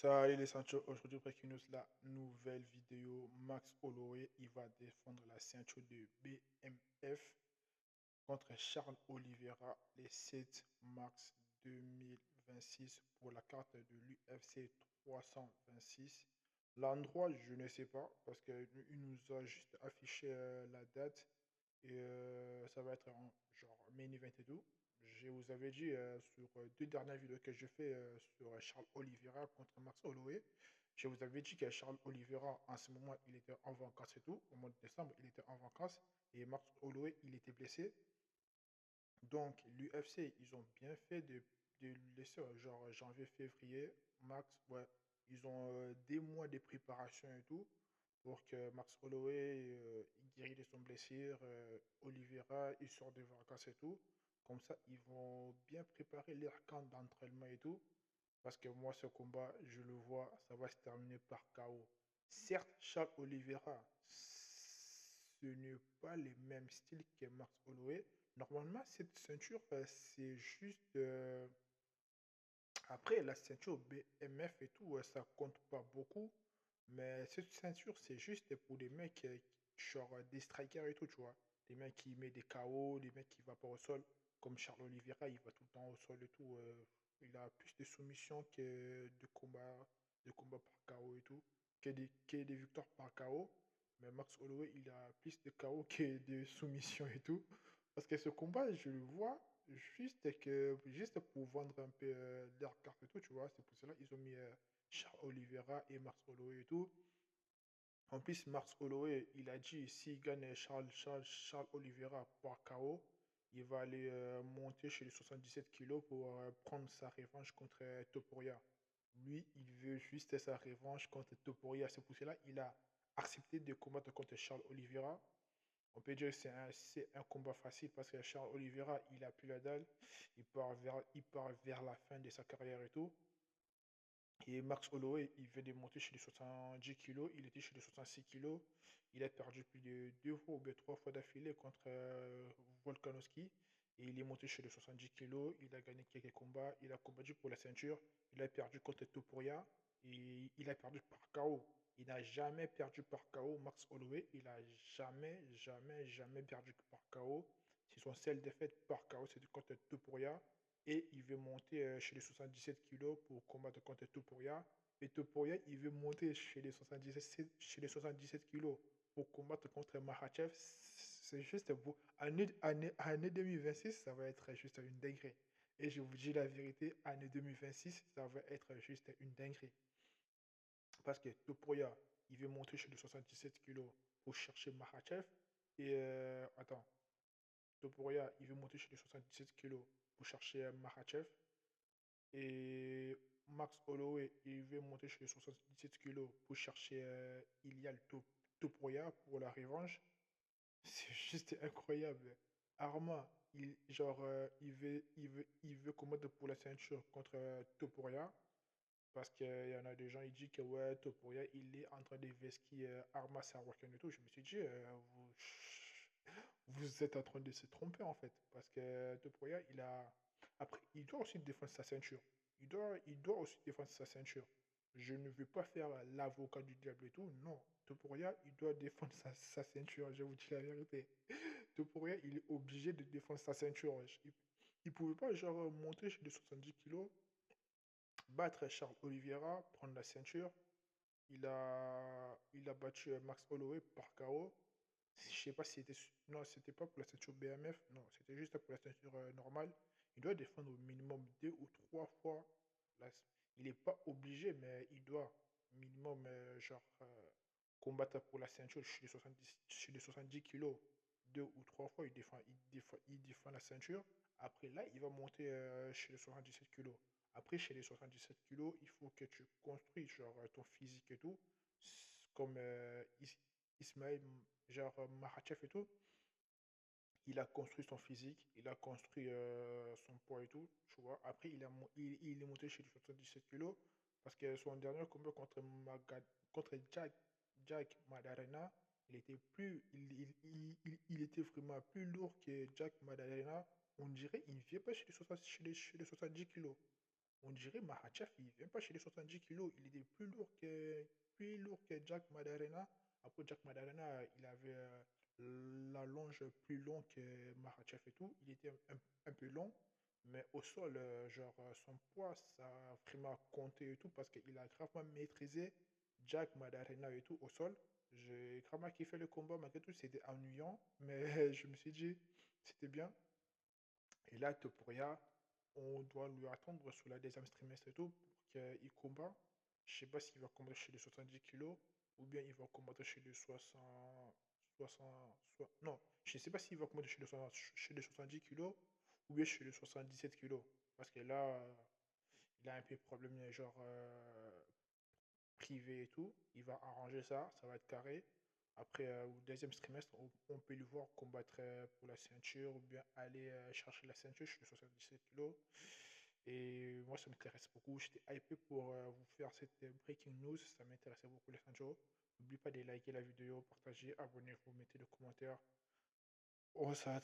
Salut les ceintures, aujourd'hui Breaking News, la nouvelle vidéo. Max Holloway, il va défendre la ceinture de BMF contre Charles Oliveira le 7 mars 2026 pour la carte de l'UFC 326. L'endroit, je ne sais pas, parce qu'il nous a juste affiché la date et ça va être en genre main event et tout. Je vous avais dit sur deux dernières vidéos que je fais sur Charles Oliveira contre Max Holloway, je vous avais dit que Charles Oliveira, en ce moment, il était en vacances et tout. Au mois de décembre, il était en vacances et Max Holloway, il était blessé. Donc, l'UFC, ils ont bien fait de le laisser, genre janvier, février, max, ouais. Ils ont des mois de préparation et tout pour que Max Holloway il guérisse de son blessure, Oliveira, il sort de vacances et tout. Comme ça, ils vont bien préparer leur camp d'entraînement et tout. Parce que moi, ce combat, je le vois, ça va se terminer par KO. Certes, Charles Oliveira, ce n'est pas le même style que Max Holloway. Normalement, cette ceinture, c'est juste. Après, la ceinture BMF et tout, ça compte pas beaucoup. Mais cette ceinture, c'est juste pour des mecs, genre des strikers et tout, tu vois. Des mecs qui mettent des KO, des mecs qui ne vont pas au sol. Comme Charles Oliveira, il va tout le temps au sol et tout. Il a plus de soumissions que de combats par KO et tout. Que des victoires par KO. Mais Max Holloway, il a plus de KO que de soumissions et tout. Parce que ce combat, je le vois juste pour vendre un peu leur carte et tout, tu vois. C'est pour cela qu'ils ont mis Charles Oliveira et Max Holloway et tout. En plus, Max Holloway, il a dit s'il gagne Charles Oliveira par KO, il va aller monter chez les 77 kilos pour prendre sa revanche contre Topuria. Lui, il veut juste sa revanche contre Topuria. C'est pour cela qu'il a accepté de combattre contre Charles Oliveira. On peut dire que c'est un combat facile parce que Charles Oliveira, il a plus la dalle. Il part vers la fin de sa carrière et tout. Et Max Holloway, il vient de monter chez les 70 kilos. Il était chez les 66 kilos. Il a perdu plus de deux fois ou bien trois fois d'affilée contre Volkanovski. Et il est monté chez les 70 kilos. Il a gagné quelques combats. Il a combattu pour la ceinture. Il a perdu contre Topuria. Et il a perdu par KO. Il n'a jamais perdu par KO. Max Holloway, il n'a jamais, jamais, jamais perdu par KO. C'est son seule défaite par KO, c'était contre Topuria. Et il veut monter chez les 77 kilos pour combattre contre Topuria. Et Topuria, il veut monter chez les 77 kilos pour combattre contre Makhachev. C'est juste beau. Année 2026, ça va être juste une dinguerie. Et je vous dis la vérité, année 2026, ça va être juste une dinguerie. Parce que Topuria, il veut monter chez les 77 kilos pour chercher Makhachev. Et attends, Topuria, il veut monter chez les 77 kilos pour chercher Makhachev. Et Max Holloway, il veut monter chez les 77 kilos pour chercher Ilial Topuria pour la revanche. C'est juste incroyable. Arma, il veut combattre pour la ceinture contre Topuria. Parce qu'il y en a des gens, ils disent que ouais, Topuria, il est en train de vesquiller Arma Sarwakan et tout. Je me suis dit, vous êtes en train de se tromper en fait. Parce que Topuria, après, il doit aussi défendre sa ceinture. Il doit aussi défendre sa ceinture. Je ne veux pas faire l'avocat du diable et tout. Non. Topuria, il doit défendre sa ceinture. Je vous dis la vérité. Topuria, il est obligé de défendre sa ceinture. Il pouvait pas, genre, monter chez les 70 kilos, battre Charles Oliveira, prendre la ceinture. Il a battu Max Holloway par KO. Je sais pas si c'était. Non, c'était pas pour la ceinture BMF. Non, c'était juste pour la ceinture normale. Il doit défendre au minimum deux ou trois fois. la- Il n'est pas obligé, mais il doit minimum combattre pour la ceinture chez les 70 kilos deux ou trois fois. Il défend la ceinture. Après là, il va monter chez les 77 kilos. Après, chez les 77 kilos, il faut que tu construis genre ton physique et tout. Comme Ismaël, genre Makhachev et tout. Il a construit son physique, il a construit son poids et tout, tu vois. Après, il est monté chez les 77 kilos parce que son dernier combat contre Jack Madarena, il était vraiment plus lourd que Jack Madarena. On dirait qu'il ne vient pas chez les 70 kilos. On dirait Makhachev, il vient pas chez les 70 kilos. Il était plus lourd que Jack Madarena. Après, Jack Madarena, il avait la longe plus longue que Makhachev et tout. Il était un peu long. Mais au sol, genre, son poids, ça a vraiment compté et tout parce qu'il a gravement maîtrisé Jack Madarena et tout au sol. J'ai gravement kiffé le combat, malgré tout, c'était ennuyant. Mais je me suis dit, c'était bien. Et là, Topuria, on doit lui attendre sur la deuxième trimestre et tout pour qu'il combat. Je sais pas s'il va combattre chez les 70 kilos ou bien il va combattre chez les 60, 60, non, je sais pas s'il va combattre chez les 70 kilos ou bien chez les 77 kilos. Parce que là, il a un peu de problème, genre privé et tout. Il va arranger ça, ça va être carré. Après, au deuxième trimestre, on peut le voir combattre pour la ceinture ou bien aller chercher la ceinture. Je suis 77 kilos. Et moi, ça m'intéresse beaucoup. J'étais hypé pour vous faire cette breaking news. Ça m'intéressait beaucoup les ceintures. N'oubliez pas de liker la vidéo, partager, abonnez-vous, mettez le commentaire. Au revoir.